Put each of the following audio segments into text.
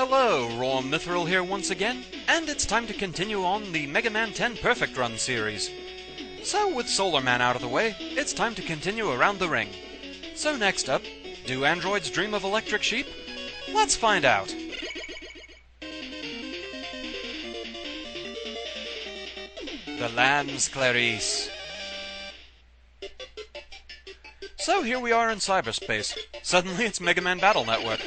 Hello, Raw Mithril here once again, and it's time to continue on the Mega Man 10 Perfect Run series. So, with Solar Man out of the way, it's time to continue around the ring. So next up, do androids dream of electric sheep? Let's find out. The Lambs, Clarice. So here we are in cyberspace. Suddenly it's Mega Man Battle Network.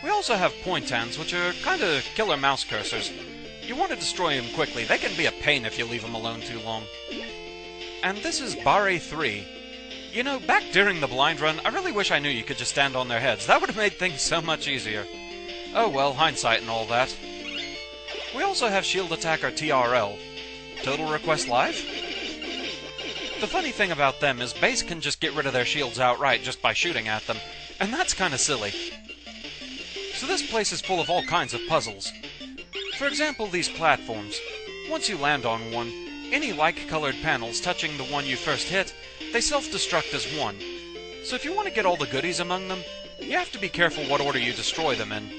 We also have pointans, which are kinda killer mouse cursors. You want to destroy them quickly. They can be a pain if you leave them alone too long. And this is Barre 3. You know, back during the blind run, I really wish I knew you could just stand on their heads. That would have made things so much easier. Oh well, hindsight and all that. We also have Shield Attacker TRL. Total Request Live? The funny thing about them is Base can just get rid of their shields outright just by shooting at them, and that's kinda silly. So this place is full of all kinds of puzzles. For example, these platforms. Once you land on one, any like-colored panels touching the one you first hit, they self-destruct as one. So if you want to get all the goodies among them, you have to be careful what order you destroy them in.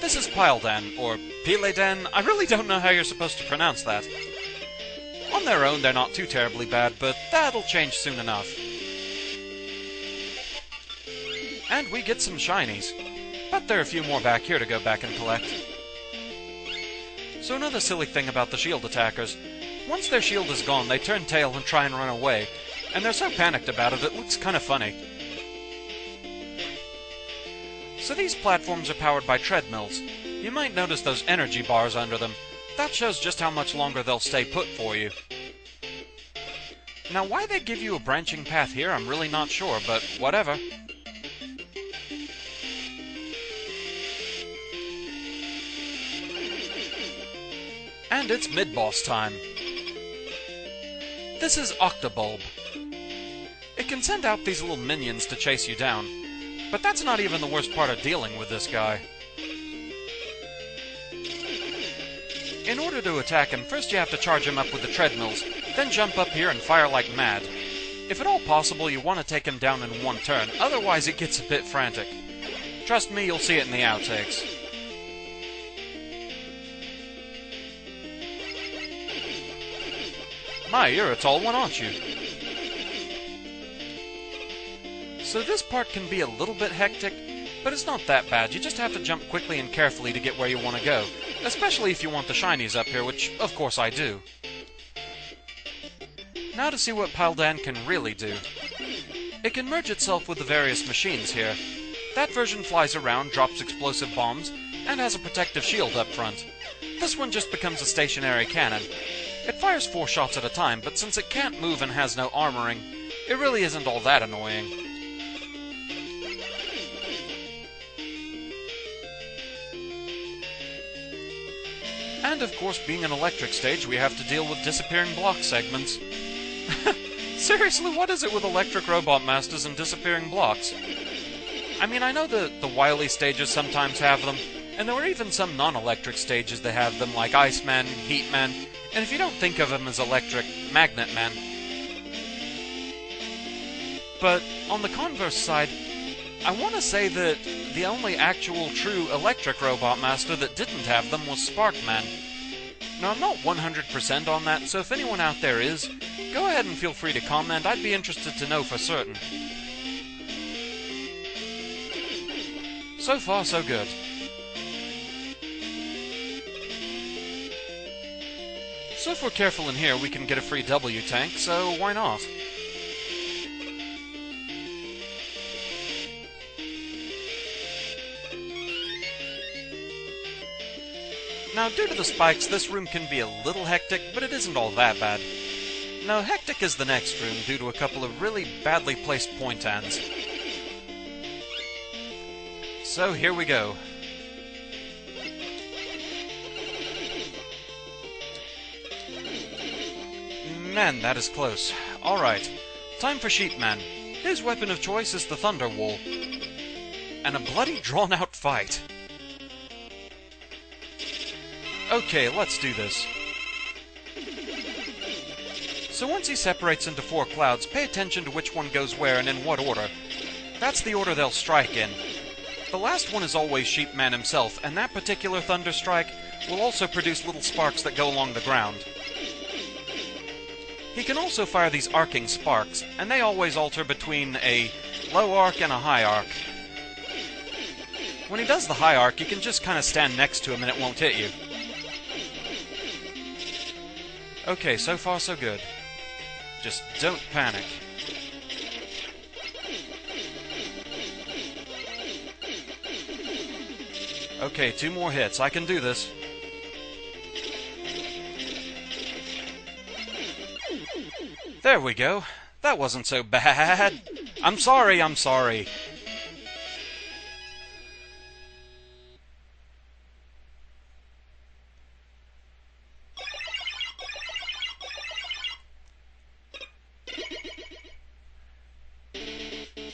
This is Piledan, or Piledan. I really don't know how you're supposed to pronounce that. On their own, they're not too terribly bad, but that'll change soon enough. And we get some shinies. But there are a few more back here to go back and collect. So another silly thing about the shield attackers. Once their shield is gone, they turn tail and try and run away. And they're so panicked about it looks kinda funny. So these platforms are powered by treadmills. You might notice those energy bars under them. That shows just how much longer they'll stay put for you. Now why they give you a branching path here, I'm really not sure, but whatever. And it's midboss time. This is Octobulb. It can send out these little minions to chase you down, but that's not even the worst part of dealing with this guy. In order to attack him, first you have to charge him up with the treadmills, then jump up here and fire like mad. If at all possible, you want to take him down in one turn, otherwise it gets a bit frantic. Trust me, you'll see it in the outtakes. My, you're a tall one, aren't you? So this part can be a little bit hectic, but it's not that bad. You just have to jump quickly and carefully to get where you want to go, especially if you want the shinies up here, which, of course, I do. Now to see what Piledan can really do. It can merge itself with the various machines here. That version flies around, drops explosive bombs, and has a protective shield up front. This one just becomes a stationary cannon. It fires 4 shots at a time, but since it can't move and has no armoring, it really isn't all that annoying. And of course, being an electric stage, we have to deal with disappearing block segments. Seriously, what is it with electric robot masters and disappearing blocks? I mean, I know the Wily stages sometimes have them, and there are even some non-electric stages that have them, like Iceman, Heatman, and if you don't think of them as electric, Magnet Man. But on the converse side, I want to say that the only actual true electric robot master that didn't have them was Sparkman. Now, I'm not 100% on that, so if anyone out there is, go ahead and feel free to comment. I'd be interested to know for certain. So far, so good. So if we're careful in here, we can get a free W tank, so why not? Now, due to the spikes, this room can be a little hectic, but it isn't all that bad. No, hectic is the next room, due to a couple of really badly placed pointans. So here we go. Man, that is close. Alright, time for Sheepman. His weapon of choice is the Thunder Wool. And a bloody drawn-out fight. Okay, let's do this. So once he separates into 4 clouds, pay attention to which one goes where and in what order. That's the order they'll strike in. The last one is always Sheepman himself, and that particular thunder strike will also produce little sparks that go along the ground. He can also fire these arcing sparks, and they always alter between a low arc and a high arc. When he does the high arc, you can just kind of stand next to him and it won't hit you. Okay, so far so good. Just don't panic. Okay, 2 more hits. I can do this. There we go. That wasn't so bad. I'm sorry, I'm sorry.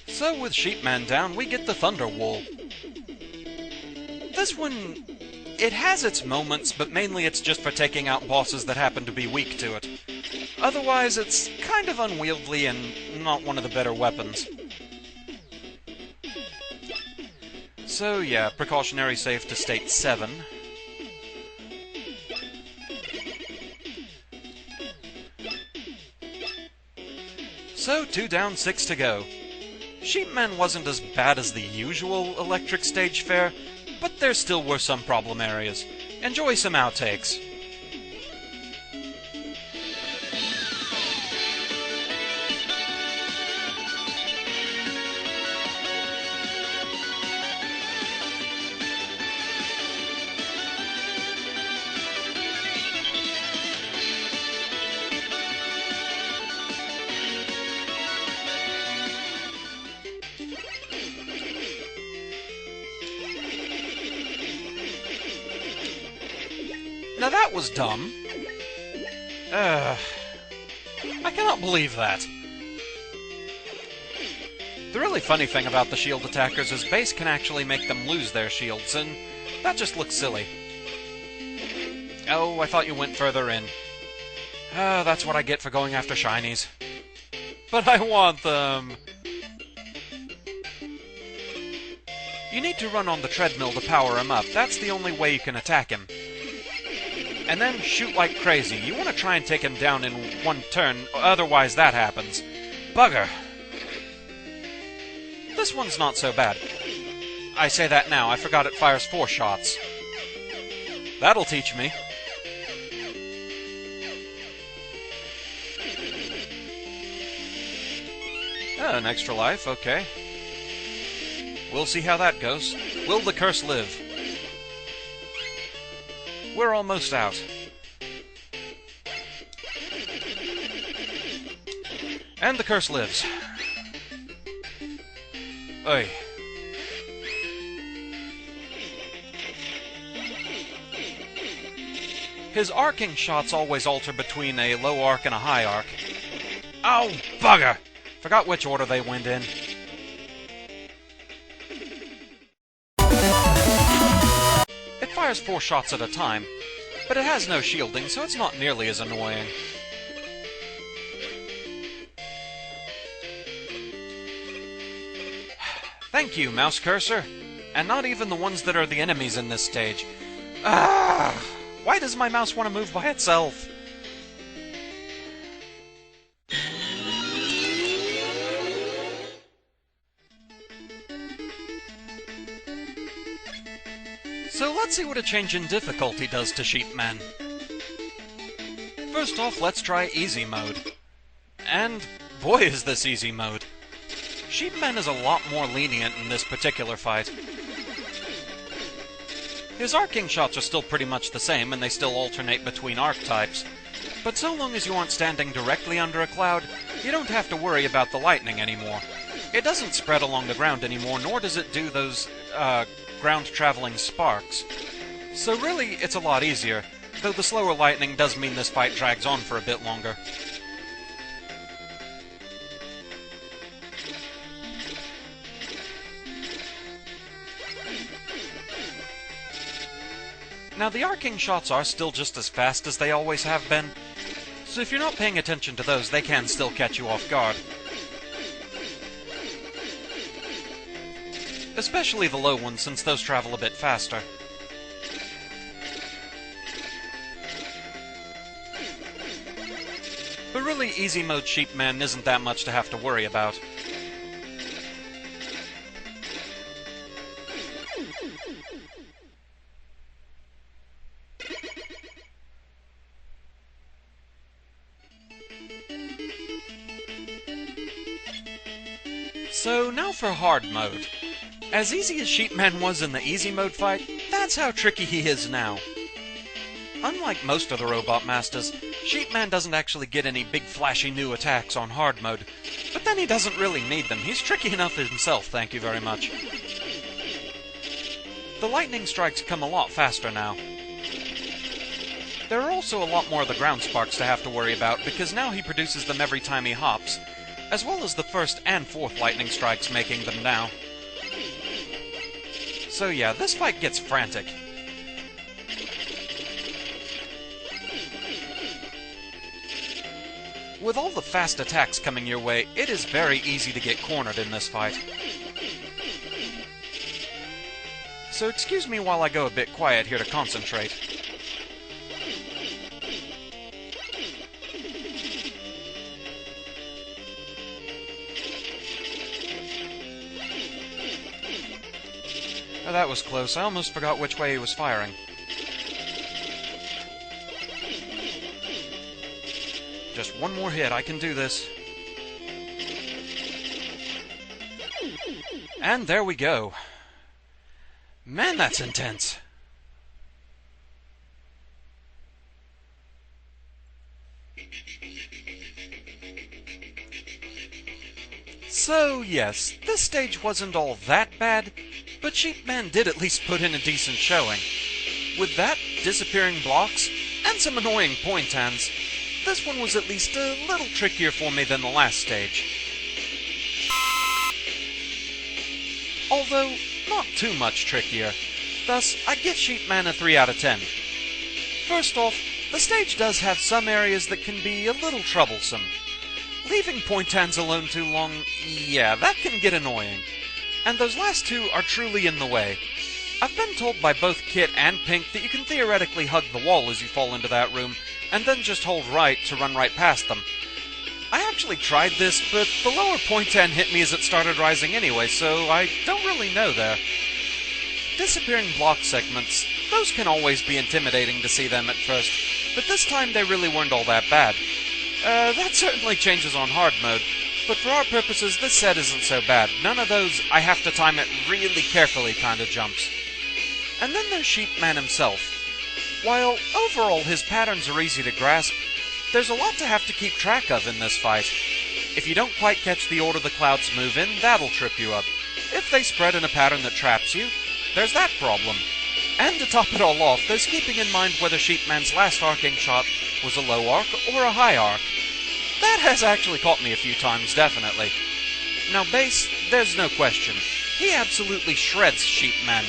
So with Sheepman down, we get the Thunder Wall. This one, it has its moments, but mainly it's just for taking out bosses that happen to be weak to it. Otherwise, it's kind of unwieldy and not one of the better weapons. So yeah, precautionary save to state 7. So 2 down, 6 to go. Sheepman wasn't as bad as the usual electric stage fare, but there still were some problem areas. Enjoy some outtakes. Now that was dumb. I cannot believe that. The really funny thing about the shield attackers is base can actually make them lose their shields, and that just looks silly. Oh, I thought you went further in. That's what I get for going after shinies. But I want them! You need to run on the treadmill to power him up. That's the only way you can attack him. And then shoot like crazy. You want to try and take him down in one turn, otherwise that happens. Bugger! This one's not so bad. I say that now, I forgot it fires 4 shots. That'll teach me. An extra life, okay. We'll see how that goes. Will the curse live? We're almost out. And the curse lives. Oy. His arcing shots always alter between a low arc and a high arc. Oh, bugger! Forgot which order they went in. It fires 4 shots at a time, but it has no shielding, so it's not nearly as annoying. Thank you, mouse cursor. And not even the ones that are the enemies in this stage. Why does my mouse want to move by itself? So let's see what a change in difficulty does to Sheepman. First off, let's try easy mode. And boy is this easy mode. Sheepman is a lot more lenient in this particular fight. His arcing shots are still pretty much the same, and they still alternate between archetypes. But so long as you aren't standing directly under a cloud, you don't have to worry about the lightning anymore. It doesn't spread along the ground anymore, nor does it do those, ground-traveling sparks. So really, it's a lot easier, though the slower lightning does mean this fight drags on for a bit longer. Now, the arcing shots are still just as fast as they always have been, so if you're not paying attention to those, they can still catch you off guard. especially the low ones since those travel a bit faster. But really, easy mode Sheepman isn't that much to have to worry about. So now for hard mode. As easy as Sheepman was in the easy mode fight, that's how tricky he is now. Unlike most of the Robot Masters, Sheepman doesn't actually get any big flashy new attacks on hard mode, but then he doesn't really need them. He's tricky enough himself, thank you very much. The lightning strikes come a lot faster now. There are also a lot more of the ground sparks to have to worry about, because now he produces them every time he hops, as well as the first and fourth lightning strikes making them now. So yeah, this fight gets frantic. With all the fast attacks coming your way, it is very easy to get cornered in this fight. So excuse me while I go a bit quiet here to concentrate. Oh, that was close. I almost forgot which way he was firing. Just one more hit, I can do this. And there we go. Man, that's intense. So, yes, this stage wasn't all that bad, but Sheepman did at least put in a decent showing. With that, disappearing blocks, and some annoying point hands, this one was at least a little trickier for me than the last stage. Although, not too much trickier. Thus, I give Sheepman a 3 out of 10. First off, the stage does have some areas that can be a little troublesome. Leaving point hands alone too long, yeah, that can get annoying. And those last two are truly in the way. I've been told by both Kit and Pink that you can theoretically hug the wall as you fall into that room, and then just hold right to run right past them. I actually tried this, but the lower point hand hit me as it started rising anyway, so I don't really know there. Disappearing block segments, those can always be intimidating to see them at first, but this time they really weren't all that bad. That certainly changes on hard mode, but for our purposes this set isn't so bad. None of those I have to time it really carefully kind of jumps. And then there's Sheepman himself. While overall his patterns are easy to grasp, there's a lot to have to keep track of in this fight. If you don't quite catch the order the clouds move in, that'll trip you up. If they spread in a pattern that traps you, there's that problem. And to top it all off, there's keeping in mind whether Sheepman's last arcing shot was a low arc or a high arc. That has actually caught me a few times, definitely. Now Base, there's no question. He absolutely shreds Sheepman.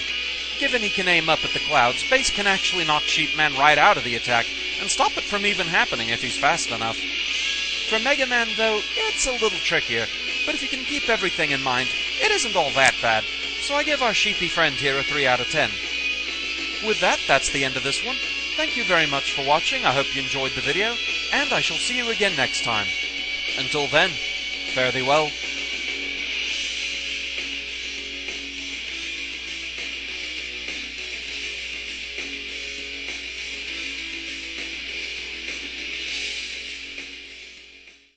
Given he can aim up at the clouds, Base can actually knock Sheepman right out of the attack, and stop it from even happening if he's fast enough. For Mega Man, though, it's a little trickier, but if you can keep everything in mind, it isn't all that bad, so I give our sheepy friend here a 3 out of 10. With that, that's the end of this one. Thank you very much for watching, I hope you enjoyed the video, and I shall see you again next time. Until then, fare thee well.